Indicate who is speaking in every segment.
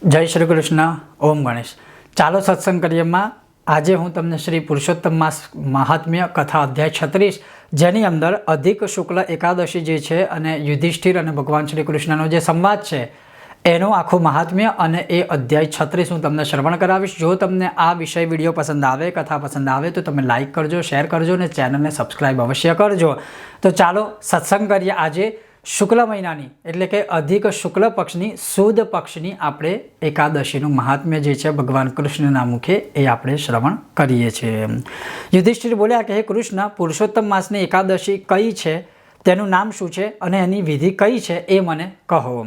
Speaker 1: जय श्री कृष्ण। ओम गणेश। चालो सत्संग करिए में आज हूँ तमने श्री पुरुषोत्तम मास महात्म्य कथा अध्याय 36 जेनी अंदर अधिक शुक्ल एकादशी जे छे अने युधिष्ठिर अने भगवान श्री कृष्णनो जे संवाद छे एनो आखो महात्म्य अने ए अध्याय 36 हूँ तमने श्रवण करावीश। जो तमने आ विषय विडियो पसंद आवे, कथा पसंद आवे तो तमे लाइक करजो, शेर करजो ने चेनल ने सब्सक्राइब अवश्य करजो। तो चालो सत्संग करिए। आजे शुक्ल महीनानी एटले के अधिक शुक्ल पक्षनी सुद पक्षनी आपणे एकादशीनुं महात्म्य जे छे भगवान कृष्णना मुखे ए आपणे श्रवण करीए छीए। युधिष्ठिर बोल्या कि हे कृष्ण, पुरुषोत्तम मासनी एकादशी कई छे, तेनुं नाम शुं छे अने एनी विधि कई छे ए मने कहो।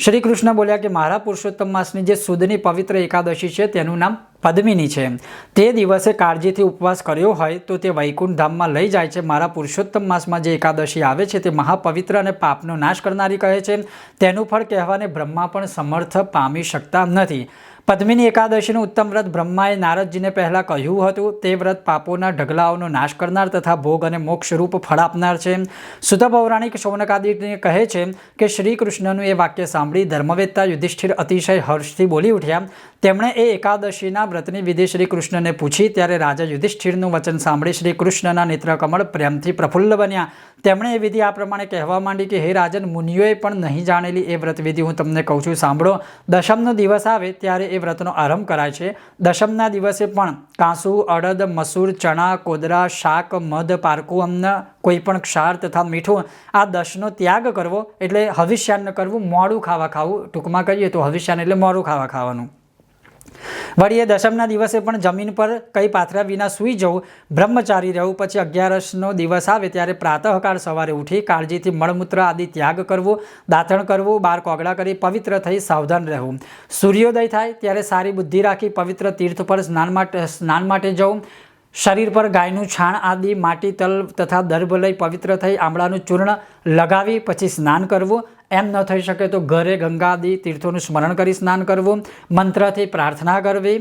Speaker 1: श्री कृष्ण बोल्या कि मारा पुरुषोत्तम मासनी जे सुदनी पवित्र एकादशी छे तेनुं नाम पद्मिनी छे। ते दिवसे काळजीथी उपवास कर्यो होय तो ते वैकुंठ धाममां लई जाय छे। मारा पुरुषोत्तम मासमां जे एकादशी आवे छे ते महापवित्र अने पापनो नाश करनारी कहे छे। तेनुं फळ कहेवाने ब्रह्मा पण समर्थ पामी शकता नथी। पद्मिनी एकादशीનું उत्तम व्रत ब्रह्माए नारदजीને પહેલાં કહ્યું હતું। તે વ્રત પાપોના ઢગલાઓનો નાશ કરનાર તથા ભોગ અને મોક્ષરૂપ ફળ આપનાર છે। સુત પૌરાણિક શૌનકાદિને કહે છે કે શ્રી કૃષ્ણનું એ વાક્ય સાંભળી ધર્મવેત્તા યુધિષ્ઠિર અતિશય હર્ષથી બોલી ઉઠ્યા। તેમણે એ એકાદશીના વ્રતની વિધિ શ્રી કૃષ્ણને પૂછી ત્યારે રાજા યુધિષ્ઠિરનું વચન સાંભળી શ્રી કૃષ્ણના નેત્રકમળ પ્રેમથી પ્રફુલ્લ બન્યા। તેમણે એ વિધિ આ પ્રમાણે કહેવા માંડી કે હે રાજન, મુનિઓએ પણ નહીં જાણેલી એ વ્રતવિધિ હું તમને કહું છું, સાંભળો। દશમનો દિવસ આવે ત્યારે એ વ્રતનો આરંભ કરાય છે। દશમના દિવસે પણ કાંસુ, અડદ, મસૂર, ચણા, કોદરા, શાક, મધ, પારકું અન્ન, કોઈ પણ ક્ષાર તથા મીઠું આ 10નો ત્યાગ કરવો એટલે હવિષ્યાન્ન કરવું, મોડું ખાવા ખાવું। ટૂંકમાં કહીએ તો હવિષ્યાન એટલે મોડું ખાવા ખાવાનું। वળી એ દશમના દિવસે પણ જમીન પર કઈ પાથર્યા વિના સૂઈ જવું, બ્રહ્મચારી રહેવું। પછી 11નો દિવસ આવે ત્યારે પ્રાતઃકાળ સવારે ઉઠી કાળજીથી મળમૂત્ર આદि ત્યાગ કરવો, દાંતણ કરવું, 12 કોગળા કરી પવિત્ર થઈ સાવધાન રહેવું। સૂર્યોદય થાય ત્યારે સારી બુદ્ધિ રાખી પવિત્ર તીર્થ પર સ્નાન માટે જવું। शरीर पर गायનું छाण आदि माटी तल तथा दर्भ लई पवित्र थई आमळाનું चूर्ण लगावी पछी स्नान करवुं। एम न थई शके तो घरे गंगा आदि तीर्थों स्मरण करी स्नान करवुं। मंत्रथी प्रार्थना करवी।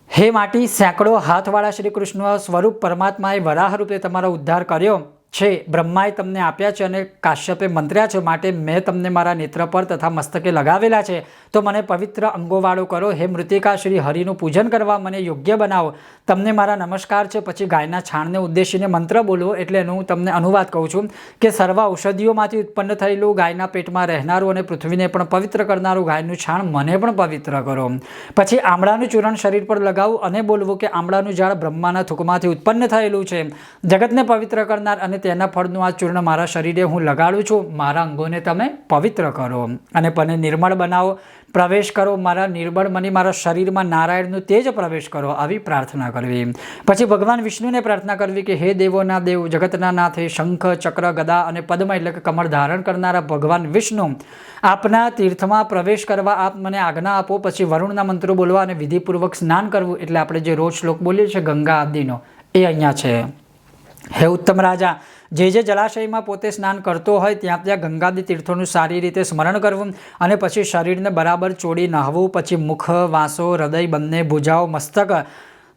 Speaker 1: हे माटी, सैकड़ों हाथवाळा श्री कृष्ण स्वरूप परमात्माए वराह रूपे तमारो उद्धार कर्यो छे। ब्रह्माए तमने आप्या छे अने काश्यपे मंत्र्या छे, माटे मैं तमने मारा नेत्र पर तथा मस्तके लगावेला छे। तो मने पवित्र अंगोवाळो करो। हे मृतिका, श्री हरिનું पूजन करवा मने योग्य बनावो। तमने मारा नमस्कार छे। पछी गायना छाणने उद्देशीने मंत्र बोलवो। एटले एनुं तमने अनुवाद कहूं छुं के सर्व औषधिओमांथी उत्पन्न थयेलुं गायना पेटमां રહેનારું અને પૃથ્વીને પણ પવિત્ર કરનારું ગાયનું છાણ મને પણ પવિત્ર કરો। પછી આમળાનું ચૂર્ણ શરીર પર લગાવું અને બોલવું કે આમળાનું ઝાડ બ્રહ્માના થૂંકમાંથી ઉત્પન્ન થયેલું છે। જગતને પવિત્ર કરનાર અને તેના ફળનું આ ચૂર્ણ મારા શરીરે હું લગાડું છું। મારા અંગોને તમે પવિત્ર કરો અને મને નિર્મળ બનાવો, પ્રવેશ કરો। મારા નિર્બળ મની મારા શરીરમાં નારાયણનું તેજ પ્રવેશ કરો, આવી પ્રાર્થના કરવી। પછી ભગવાન વિષ્ણુને પ્રાર્થના કરવી કે હે દેવોના દેવ, જગતના નાથ, હે શંખ, ચક્ર, ગદા અને પદ્મ એટલે કે કમળ ધારણ કરનારા ભગવાન વિષ્ણુ, આપના તીર્થમાં પ્રવેશ કરવા આપ મને આજ્ઞા આપો। પછી વરુણના મંત્રો બોલવા અને વિધિપૂર્વક સ્નાન કરવું। એટલે આપણે જે રોજ શ્લોક બોલીએ છીએ ગંગા આદિનો એ અહીંયા છે। હે ઉત્તમ રાજા, જે જલાશયમાં પોતે સ્નાન કરતો હોય ત્યાં ત્યાં ગંગાદી તીર્થોનું સારી રીતે સ્મરણ કરવું અને પછી શરીરને બરાબર ચોળી નહાવવું। પછી મુખ, વાંસો, હૃદય, બંને ભુજાઓ, મસ્તક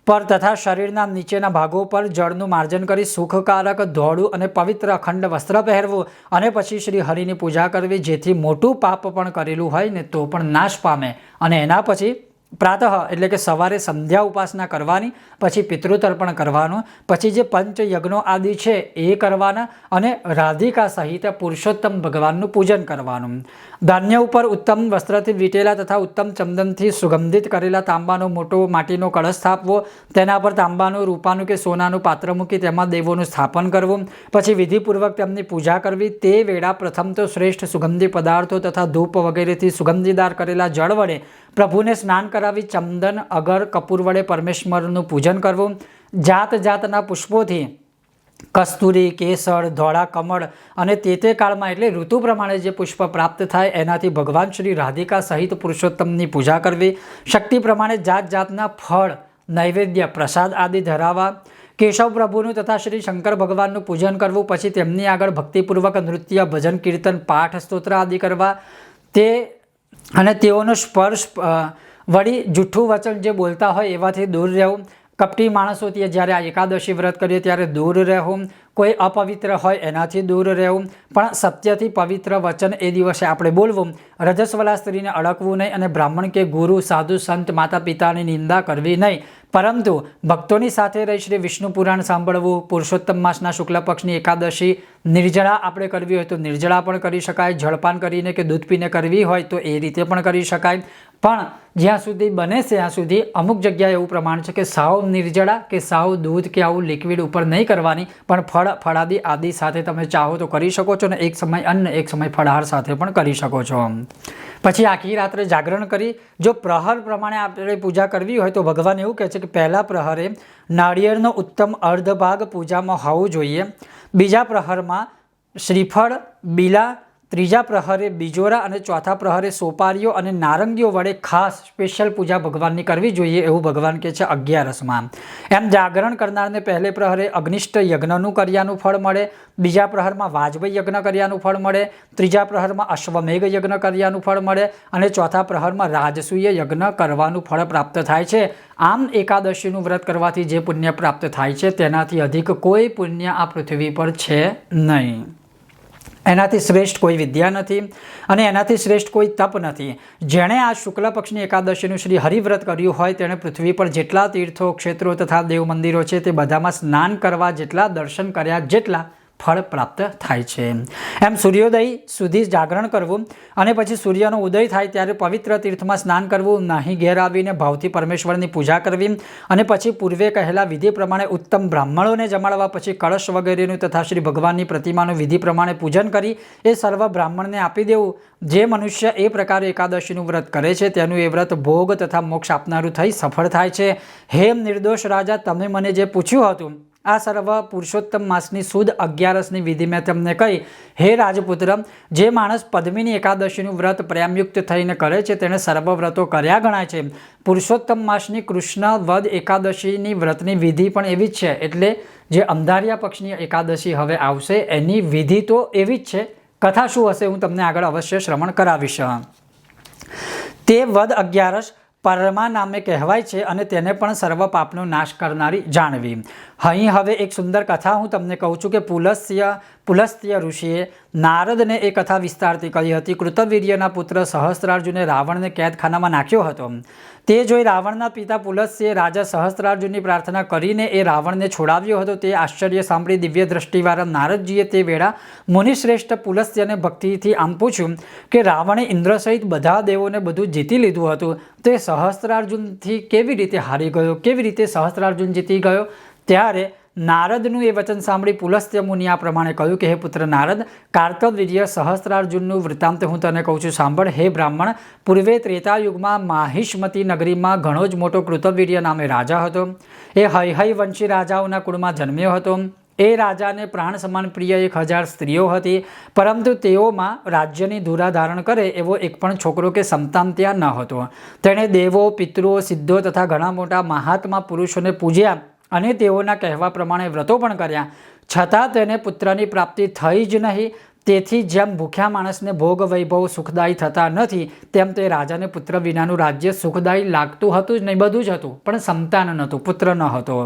Speaker 1: પર તથા શરીરના નીચેના ભાગો પર જળનું માર્જન કરી સુખકારક ધોળું અને પવિત્ર અખંડ વસ્ત્ર પહેરવું અને પછી શ્રી હરિની પૂજા કરવી, જેથી મોટું પાપ પણ કરેલું હોય ને તો પણ નાશ પામે। અને એના પછી प्रातः એટલે કે સવારે સંધ્યા ઉપાસના કરવાની, પછી પિતૃતર્પણ કરવાનું, પછી જે પંચયજ્ઞો આદિ છે એ કરવાના અને રાધિકા સહિત પુરુષોત્તમ ભગવાનનું પૂજન કરવાનું। ધાન્ય ઉપર ઉત્તમ વસ્ત્રથી વીટેલા તથા ઉત્તમ ચંદનથી સુગંધિત કરેલા તાંબાનો મોટો માટીનો કળશ સ્થાપવો। તેના પર તાંબાનું, રૂપાનું કે સોનાનું પાત્ર મૂકી તેમાં દેવોનું સ્થાપન કરવું। પછી વિધિપૂર્વક તેમની પૂજા કરવી। તે વેળા પ્રથમ તો શ્રેષ્ઠ સુગંધી પદાર્થો તથા ધૂપ વગેરેથી સુગંધીદાર કરેલા જળ વડે પ્રભુને સ્નાન કરાવી ચંદન, અગર, કપૂર વડે પરમેશ્વરનું પૂજન કરવું। જાત જાતના પુષ્પોથી કસ્તુરી, કેસર, ધોળા કમળ અને તે કાળમાં એટલે ઋતુ પ્રમાણે જે પુષ્પ પ્રાપ્ત થાય એનાથી ભગવાન શ્રી રાધિકા સહિત પુરુષોત્તમની પૂજા કરવી। શક્તિ પ્રમાણે જાત જાતના ફળ, નૈવેદ્ય, પ્રસાદ આદि ધરાવવા। કેશવ પ્રભુનું તથા શ્રી શંકર ભગવાનનું પૂજન કરવું। પછી તેમની આગળ ભક્તિપૂર્વક નૃત્ય, ભજન, કીર્તન, પાઠ, સ્તોત્ર આદि કરવા। તે અને તેઓનો સ્પર્શ વળી જૂઠું વચન જે બોલતા હોય એવાથી દૂર રહેવું। કપટી માણસોથી જ્યારે આ એકાદશી વ્રત કરીએ ત્યારે દૂર રહેવું, કોઈ અપવિત્ર હોય એનાથી દૂર રહેવું, પણ સત્યથી પવિત્ર વચન એ દિવસે આપણે બોલવું, રજસ્વલા સ્ત્રીને અડકવું નહીં અને બ્રાહ્મણ કે ગુરુ, સાધુ, સંત, માતા પિતાની નિંદા કરવી નહીં, પરંતુ ભક્તોની સાથે રહી શ્રી વિષ્ણુ પુરાણ સાંભળવું, પુરુષોત્તમ માસના શુક્લ પક્ષની એકાદશી નિર્જળા આપણે કરવી હોય તો નિર્જળા પણ કરી શકાય, જળપાન કરીને કે દૂધ પીને કરવી હોય તો એ રીતે પણ કરી શકાય, પણ જ્યાં સુધી બને ત્યાં સુધી અમુક જગ્યાએ એવું પ્રમાણ છે કે સાવ નિર્જળા કે સાવ દૂધ કે આવું લિક્વિડ ઉપર નહીં કરવાની, પણ ફળાદી આદિ સાથે તમે ચાહો તો કરી શકો છો, અને એક સમય અન્ન એક સમય ફળાહાર સાથે પણ કરી શકો છો. પછી આખી રાત્રે જાગરણ કરી જો પ્રહર પ્રમાણે આપણે પૂજા કરવી હોય તો ભગવાન એવું કહે છે કે પહેલા પ્રહરે નાળિયેરનો ઉત્તમ અર્ધ ભાગ પૂજામાં હોવું જોઈએ, બીજા પ્રહરમાં શ્રીફળ, બીલા, ત્રીજા પ્રહરે બીજોરા અને ચોથા પ્રહરે સોપારીઓ અને નારંગીઓ વડે ખાસ સ્પેશિયલ પૂજા ભગવાનની કરવી જોઈએ એવું ભગવાન કહે છે 11માં. એમ જાગરણ કરનારને પહેલે પ્રહરે અગ્નિષ્ઠ યજ્ઞનું કર્યાનું ફળ મળે, બીજા પ્રહરમાં વાજબેય યજ્ઞ કર્યાનું ફળ મળે, ત્રીજા પ્રહરમાં અશ્વમેઘ યજ્ઞ કર્યાનું ફળ મળે અને ચોથા પ્રહરમાં રાજસૂય યજ્ઞ કરવાનું ફળ પ્રાપ્ત થાય છે. આમ એકાદશીનું વ્રત કરવાથી જે પુણ્ય પ્રાપ્ત થાય છે તેનાથી અધિક કોઈ પુણ્ય આ પૃથ્વી પર છે નહીં. એનાથી શ્રેષ્ઠ કોઈ વિદ્યા નથી અને એનાથી શ્રેષ્ઠ કોઈ તપ નથી. જેણે આ શુક્લ પક્ષની એકાદશીનું શ્રી હરિવ્રત કર્યું હોય તેણે પૃથ્વી પર જેટલા તીર્થો, ક્ષેત્રો તથા દેવ મંદિરો છે તે બધામાં સ્નાન કરવા જેટલા, દર્શન કર્યા જેટલા ફળ પ્રાપ્ત થાય છે. એમ સૂર્યોદય સુધી જાગરણ કરવું અને પછી સૂર્યનો ઉદય થાય ત્યારે પવિત્ર તીર્થમાં સ્નાન કરવું, નાહી ઘેર આવીને ભાવથી પરમેશ્વરની પૂજા કરવી અને પછી પૂર્વે કહેલા વિધિ પ્રમાણે ઉત્તમ બ્રાહ્મણોને જમાડવા, પછી કળશ વગેરેનું તથા શ્રી ભગવાનની પ્રતિમાનું વિધિ પ્રમાણે પૂજન કરી એ સર્વ બ્રાહ્મણને આપી દેવું. જે મનુષ્ય એ પ્રકારે એકાદશીનું વ્રત કરે છે તેનું એ વ્રત ભોગ તથા મોક્ષ આપનારું થઈ સફળ થાય છે. હે નિર્દોષ રાજા, તમે મને જે પૂછ્યું હતું આ સર્વ પુરુષોત્તમ માસની સુદ 11ની વિધિ મેં તમને કહી. હે રાજપુત્ર, જે માણસ પદ્મિની એકાદશીનું વ્રત પ્રેમયુક્ત થઈને કરે છે તેને સર્વ વ્રતો કર્યા ગણાય છે. પુરુષોત્તમ માસની કૃષ્ણ વદ એકાદશીની વ્રતની વિધિ પણ એવી જ છે. એટલે જે અંધારિયા પક્ષની એકાદશી હવે આવશે એની વિધિ તો એવી જ છે. કથા શું હશે હું તમને આગળ અવશ્ય શ્રવણ કરાવીશ. તે વદ 11 પरमा નામે કહેવાય છે અને તેને પણ સર્વ પાપનો નાશ કરનારી જાણવી. અહીં હવે એક સુંદર કથા હું તમને કહું છું કે પુલસ્ત્ય ઋષિએ નારદને એ કથા વિસ્તારથી કહી હતી. કૃતવીર્યના પુત્ર સહસ્ત્રાર્જુને રાવણને કેદખાનામાં નાખ્યો હતો. તે જોઈ રાવણના પિતા પુલસ્ત્યે રાજા સહસ્ત્રાર્જુનની પ્રાર્થના કરીને એ રાવણને છોડાવ્યો હતો. તે આશ્ચર્ય સાંભળી દિવ્ય દ્રષ્ટિવાળા નારદજીએ તે વેળા મુનિશ્રેષ્ઠ પુલસ્ત્યને ભક્તિથી આમ પૂછ્યું કે રાવણે ઇન્દ્ર સહિત બધા દેવોને બધું જીતી લીધું હતું, તે સહસ્ત્રાર્જુનથી કેવી રીતે હારી ગયો, કેવી રીતે સહસ્ત્રાર્જુન જીતી ગયો? ત્યારે નારદનું એ વચન સાંભળી પુલસ્ત્ય મુનિ આ પ્રમાણે કહ્યું કે હે પુત્ર નારદ, કાર્તવીર્ય સહસ્ત્રાર્જુનનું વૃત્તાંત હું તને કહું છું, સાંભળ. હે બ્રાહ્મણ, પૂર્વે ત્રેતાયુગમાં માહિષ્મતી નગરીમાં ઘણો જ મોટો કૃતવીર્ય નામે રાજા હતો. એ હૈહય વંશી રાજાઓના કુળમાં જન્મ્યો હતો. એ રાજાને પ્રાણ સમાન પ્રિય 1000 સ્ત્રીઓ હતી, પરંતુ તેઓમાં રાજ્યની ધુરા ધારણ કરે એવો એક પણ છોકરો કે સંતાન ત્યાં ન હતો. તેણે દેવો, પિતૃઓ, સિદ્ધો તથા ઘણા મોટા મહાત્મા પુરુષોને પૂજ્યા અને તેઓના કહેવા પ્રમાણે વ્રતો પણ કર્યા, છતાં તેને પુત્રની પ્રાપ્તિ થઈ જ નહીં. તેથી જેમ ભૂખ્યા માણસને ભોગ વૈભવ સુખદાયી થતા નથી તેમ તે રાજાને પુત્ર વિનાનું રાજ્ય સુખદાયી લાગતું હતું જ નહીં. બધું જ હતું પણ સંતાન નહોતું, પુત્ર ન હતો.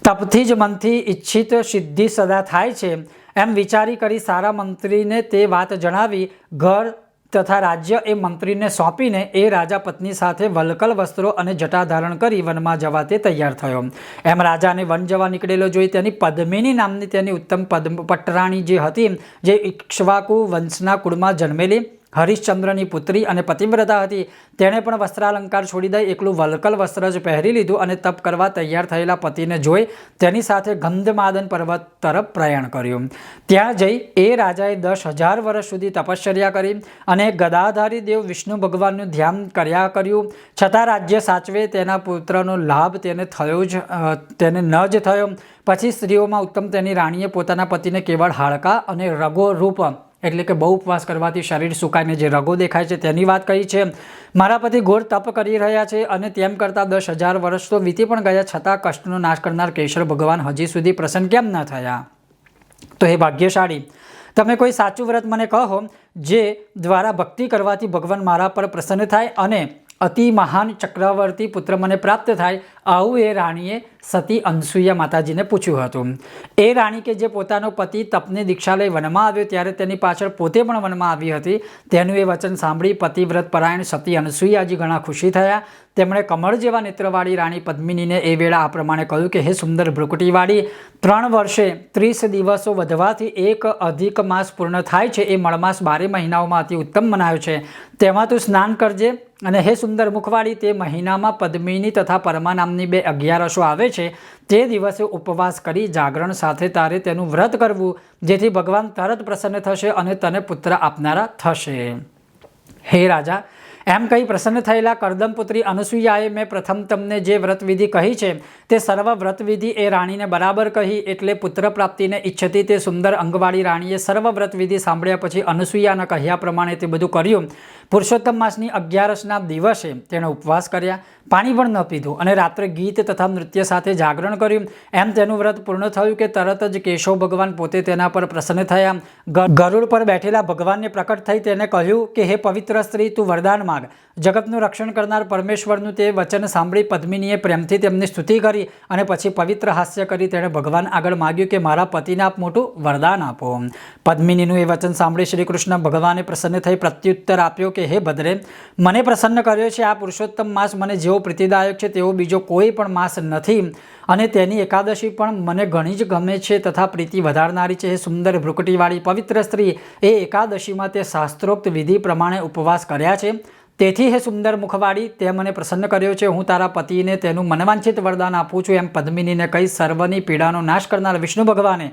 Speaker 1: તપથી જ મનથી ઈચ્છિત સિદ્ધિ સદા થાય છે એમ વિચારી કરી સારા મંત્રીને તે વાત જણાવી. ઘર તથા રાજ્ય એ મંત્રીને સોંપીને એ રાજા પત્ની સાથે વલકલ વસ્ત્રો અને જટા ધારણ કરી વનમાં જવા તે તૈયાર થયો. એમ રાજાને વન જવા નીકળેલો જોઈ તેની પદ્મિની નામની તેની ઉત્તમ પટરાણી જે હતી, જે ઇક્ષ્વાકુ વંશના કુળમાં જન્મેલી હરિશ્ચંદ્રની પુત્રી અને પતિવ્રતા હતી, તેણે પણ વસ્ત્રાલંકાર છોડી દઈ એકલું વલકલ વસ્ત્ર જ પહેરી લીધું અને તપ કરવા તૈયાર થયેલા પતિને જોઈ તેની સાથે ગંધમાદન પર્વત તરફ પ્રયાણ કર્યું. ત્યાં જઈ એ રાજાએ 10,000 વર્ષ સુધી તપશ્ચર્યા કરી અને ગદાધારી દેવ વિષ્ણુ ભગવાનનું ધ્યાન કર્યું. છતાં રાજ્ય સાચવે તેના પુત્રનો લાભ તેને ન જ થયો. પછી સ્ત્રીઓમાં ઉત્તમ તેની રાણીએ પોતાના પતિને કેવળ હાડકા અને રગો રૂપ એટલે કે બહુ ઉપવાસ કરવાથી શરીર સુકાઈને જે રગો દેખાય છે તેની વાત કહી છે. મારા પતિ ઘોર તપ કરી રહ્યા છે અને તેમ કરતાં 10,000 વર્ષ તો વીતી પણ ગયા, છતાં કષ્ટનો નાશ કરનાર કેશર ભગવાન હજી સુધી પ્રસન્ન કેમ ન થયા? તો હે ભાગ્યશાળી, તમે કોઈ સાચું વ્રત મને કહો જે દ્વારા ભક્તિ કરવાથી ભગવાન મારા પર પ્રસન્ન થાય અને અતિ મહાન ચક્રવર્તી પુત્ર મને પ્રાપ્ત થાય, આવું એ રાણીએ સતી અનસૂયા માતાજીને પૂછ્યું હતું. એ રાણી કે જે પોતાનો પતિ તપની દીક્ષા લઈ વનમાં આવ્યો ત્યારે તેની પાછળ પોતે પણ વનમાં આવી હતી, તેનું એ વચન સાંભળી પતિવ્રત પરાયણ સતી અનસૂયાજી ઘણા ખુશી થયા. તેમણે કમળ જેવા નેત્રવાળી રાણી પદ્મિનીને એ વેળા આ પ્રમાણે કહ્યું કે હે સુંદર ભ્રુકુટીવાળી, 3 વર્ષે 30 દિવસો વધવાથી એક અધિક માસ પૂર્ણ થાય છે. એ મળમાસ 12 મહિનાઓમાં અતિ ઉત્તમ મનાયો છે, તેમાં તું સ્નાન કરજે. અને હે સુંદર મુખવાળી, તે મહિનામાં પદ્મિની તથા પरमा નામની 2 અગિયારસો આવે છે. તે દિવસે ઉપવાસ કરી જાગરણ સાથે તારે તેનું વ્રત કરવું, જેથી ભગવાન તરત પ્રસન્ન થશે અને તને પુત્ર આપનારા થશે. હે રાજા, એમ કહી પ્રસન્ન થયેલા કરદમપુત્રી અનસૂયાએ મેં પ્રથમ તમને જે વ્રતવિધિ કહી છે તે સર્વ વ્રતવિધિ એ રાણીને બરાબર કહી. એટલે પુત્ર પ્રાપ્તિને ઈચ્છતી તે સુંદર અંગવાળી રાણીએ સર્વ વ્રતવિધિ સાંભળ્યા પછી અનસૂયાના કહ્યા પ્રમાણે તે બધું કર્યું. પુરુષોત્તમ માસની 11ના દિવસે તેણે ઉપવાસ કર્યા, પાણી પણ ન પીધું અને રાત્રે ગીત તથા નૃત્ય સાથે જાગરણ કર્યું. એમ તેનું વ્રત પૂર્ણ થયું કે તરત જ કેશવ ભગવાન પોતે તેના પર પ્રસન્ન થયા. ગરુડ પર બેઠેલા ભગવાનને પ્રકટ થઈ તેને કહ્યું કે હે પવિત્ર સ્ત્રી, તું વરદાન માગ. જગતનું રક્ષણ કરનાર પરમેશ્વરનું તે વચન સાંભળી પદ્મિનીએ પ્રેમથી તેમની સ્તુતિ કરી અને પછી પવિત્ર હાસ્ય કરી તેણે ભગવાન આગળ માગ્યું કે મારા પતિને આપ મોટું વરદાન આપો. પદ્મિનીનું એ વચન સાંભળી શ્રી કૃષ્ણ ભગવાને પ્રસન્ન થઈ પ્રત્યુત્તર આપ્યો કે હે ભદ્રે, મને પ્રસન્ન કર્યો છે. આ પુરુષોત્તમ માસ મને જેવો પ્રીતિદાયક છે તેવો બીજો કોઈ પણ માસ નથી અને તેની એકાદશી પણ મને ઘણી જ ગમે છે તથા પ્રીતિ વધારનારી છે. એ સુંદર ભ્રુકટીવાળી પવિત્ર સ્ત્રી, એ એકાદશીમાં તે શાસ્ત્રોક્ત વિધિ પ્રમાણે ઉપવાસ કર્યા છે. તેથી હે સુંદર મુખવાળી, તે મને પ્રસન્ન કર્યો છે. હું તારા પતિને તેનું મનવાંછિત વરદાન આપું છું. એમ પદ્મિનીને કહી સર્વની પીડાનો નાશ કરનાર વિષ્ણુ ભગવાને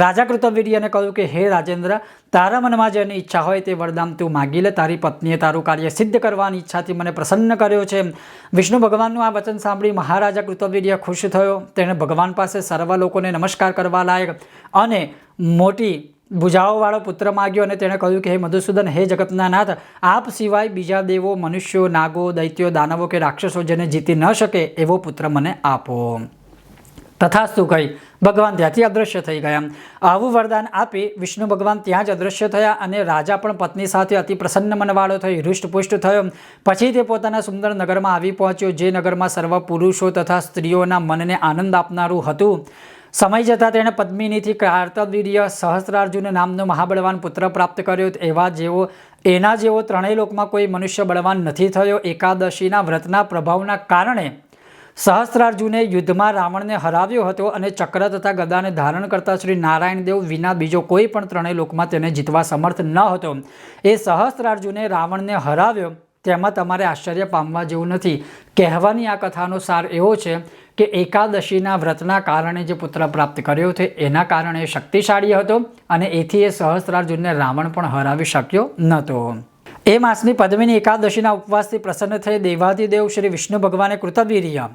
Speaker 1: રાજા કૃતવીર્યને કહ્યું કે હે રાજેન્દ્ર, તારા મનમાં જેની ઈચ્છા હોય તે વરદાન તું માગી લે. તારી પત્નીએ તારું કાર્ય સિદ્ધ કરવાની ઈચ્છાથી મને પ્રસન્ન કર્યો છે. વિષ્ણુ ભગવાનનું આ વચન સાંભળી મહારાજા કૃતવીર્ય ખુશ થયો. તેણે ભગવાન પાસે સર્વ લોકોને નમસ્કાર કરવા લાયક અને મોટી ભુજાઓવાળો પુત્ર માગ્યો અને તેણે કહ્યું કે હે મધુસૂદન, હે જગતના નાથ, આપ સિવાય બીજા દેવો, મનુષ્યો, નાગો, દૈત્યો, દાનવો કે રાક્ષસો જેને જીતી ન શકે એવો પુત્ર મને આપો. તથાસ્તુ કહી ભગવાન ત્યાંથી અદૃશ્ય થઈ ગયા. આવું વરદાન આપી વિષ્ણુ ભગવાન ત્યાં જ અદૃશ્ય થયા અને રાજા પણ પત્ની સાથે અતિ પ્રસન્ન મનવાળો થઈ હૃષ્ટપુષ્ટ થયો. પછી તે પોતાના સુંદર નગરમાં આવી પહોંચ્યો, જે નગરમાં સર્વ પુરુષો તથા સ્ત્રીઓના મનને આનંદ આપનારું હતું. સમય જતાં તેણે પદ્મિનીથી કાર્તવીર્ય સહસ્ત્રાર્જુન નામનો મહાબળવાન પુત્ર પ્રાપ્ત કર્યો. એના જેવો 3 લોકમાં કોઈ મનુષ્ય બળવાન નથી થયો. એકાદશીના વ્રતના પ્રભાવના કારણે સહસ્ત્રાર્જુને યુદ્ધમાં રાવણને હરાવ્યો હતો અને ચક્ર તથા ગદાને ધારણ કરતા શ્રી નારાયણ દેવ વિના બીજો કોઈ પણ 3 લોકમાં તેને જીતવા સમર્થ ન હતો. એ સહસ્ત્રાર્જુને રાવણને હરાવ્યો તેમાં તમારે આશ્ચર્ય પામવા જેવું નથી. કહેવાની આ કથાનો સાર એવો છે કે એકાદશીના વ્રતના કારણે જે પુત્ર પ્રાપ્ત કર્યો છે એના કારણે શક્તિશાળી હતો અને એથી એ સહસ્ત્રાર્જુનને રાવણ પણ હરાવી શક્યો નહોતો. એ માસની પદ્મિની એકાદશીના ઉપવાસથી પ્રસન્ન થઈ દેવાધિદેવ શ્રી વિષ્ણુ ભગવાને કૃતવીર્ય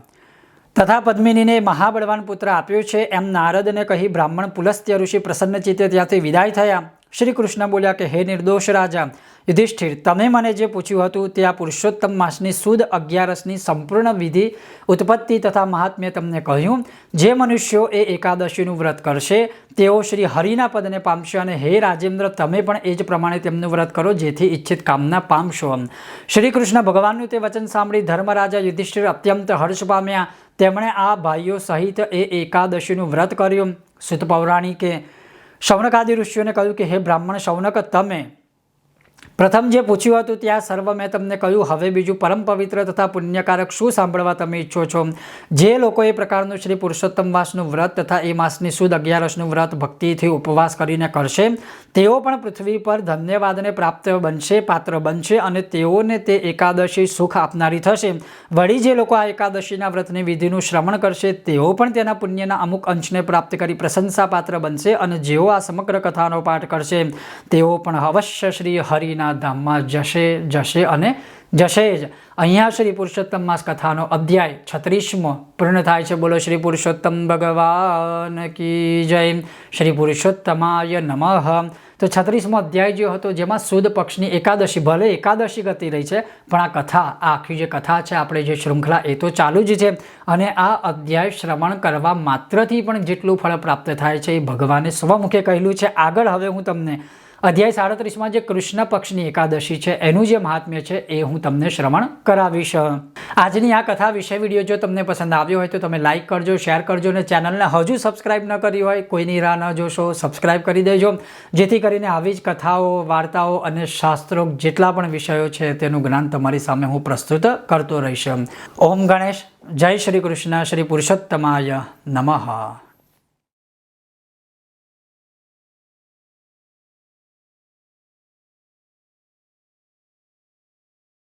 Speaker 1: તથા પદ્મિનીને મહાબળવાન પુત્ર આપ્યો છે એમ નારદને કહી બ્રાહ્મણ પુલસ્ત્ય ઋષિ પ્રસન્ન ચિત્તે ત્યાંથી વિદાય થયા. શ્રી કૃષ્ણ બોલ્યા કે હે નિર્દોષ રાજા યુધિષ્ઠિર, તમે મને જે પૂછ્યું હતું તે આ પુરુષોત્તમ માસની સુદ 11ની સંપૂર્ણ વિધિ, ઉત્પત્તિ તથા મહાત્મ્ય તમને કહ્યું. જે મનુષ્યો એ એકાદશીનું વ્રત કરશે તેઓ શ્રી હરિના પદને પામશે અને હે રાજેન્દ્ર, તમે પણ એ જ પ્રમાણે તેમનું વ્રત કરો જેથી ઈચ્છિત કામના પામશો. શ્રી કૃષ્ણ ભગવાનનું તે વચન સાંભળી ધર્મરાજા યુધિષ્ઠિર અત્યંત હર્ષ પામ્યા. તેમણે આ ભાઈઓ સહિત એ એકાદશીનું વ્રત કર્યું. સુત પૌરાણિકે શૌનકાદિ ઋષિઓને કહ્યું કે હે બ્રાહ્મણ શૌનક, તમે પ્રથમ જે પૂછ્યું હતું ત્યાં સર્વ મેં તમને કહ્યું. હવે બીજું પરમ પવિત્ર તથા પુણ્યકારક શું સાંભળવા તમે ઈચ્છો છો? જે લોકો એ પ્રકારનું શ્રી પુરુષોત્તમ માસનું વ્રત તથા એ માસની સુદ 11નું વ્રત ભક્તિથી ઉપવાસ કરીને કરશે તેઓ પણ પૃથ્વી પર ધન્યવાદને પ્રાપ્ત બનશે, પાત્ર બનશે અને તેઓને તે એકાદશી સુખ આપનારી થશે. વળી જે લોકો આ એકાદશીના વ્રતની વિધિનું શ્રવણ કરશે તેઓ પણ તેના પુણ્યના અમુક અંશને પ્રાપ્ત કરી પ્રશંસા પાત્ર બનશે અને જેઓ આ સમગ્ર કથાનો પાઠ કરશે તેઓ પણ અવશ્ય શ્રી હરિના ધામમાં જશે અને જશે જ. અહીંયા શ્રી પુરુષોત્તમ માસ કથાનો અધ્યાય 36મો પૂર્ણ થાય છે. બોલો શ્રી પુરુષોત્તમ ભગવાન કી જય. શ્રી પુરુષોત્તમાય નમઃ. તો 36મો અધ્યાય જે હતો જેમાં સુદ પક્ષની એકાદશી, ભલે એકાદશી ગતિ રહી છે પણ આ કથા, આ આખી જે કથા છે આપણે જે શૃંખલા એ તો ચાલુ જ છે અને આ અધ્યાય શ્રવણ કરવા માત્રથી પણ જેટલું ફળ પ્રાપ્ત થાય છે એ ભગવાને સ્વમુખે કહેલું છે. આગળ હવે હું તમને અધ્યાય 37માં જે કૃષ્ણ પક્ષની એકાદશી છે એનું જે મહાત્મ્ય છે એ હું તમને શ્રવણ કરાવીશ. આજની આ કથા વિશે વિડીયો જો તમને પસંદ આવ્યો હોય તો તમે લાઇક કરજો, શેર કરજો અને ચેનલને હજુ સબસ્ક્રાઇબ ન કરી હોય કોઈની રાહ ન જોશો, સબસ્ક્રાઇબ કરી દેજો, જેથી કરીને આવી જ કથાઓ, વાર્તાઓ અને શાસ્ત્રો જેટલા પણ વિષયો છે તેનું જ્ઞાન તમારી સામે હું પ્રસ્તુત કરતો રહીશ. ઓમ ગણેશ. જય શ્રી કૃષ્ણ. શ્રી પુરુષોત્તમાય નમઃ.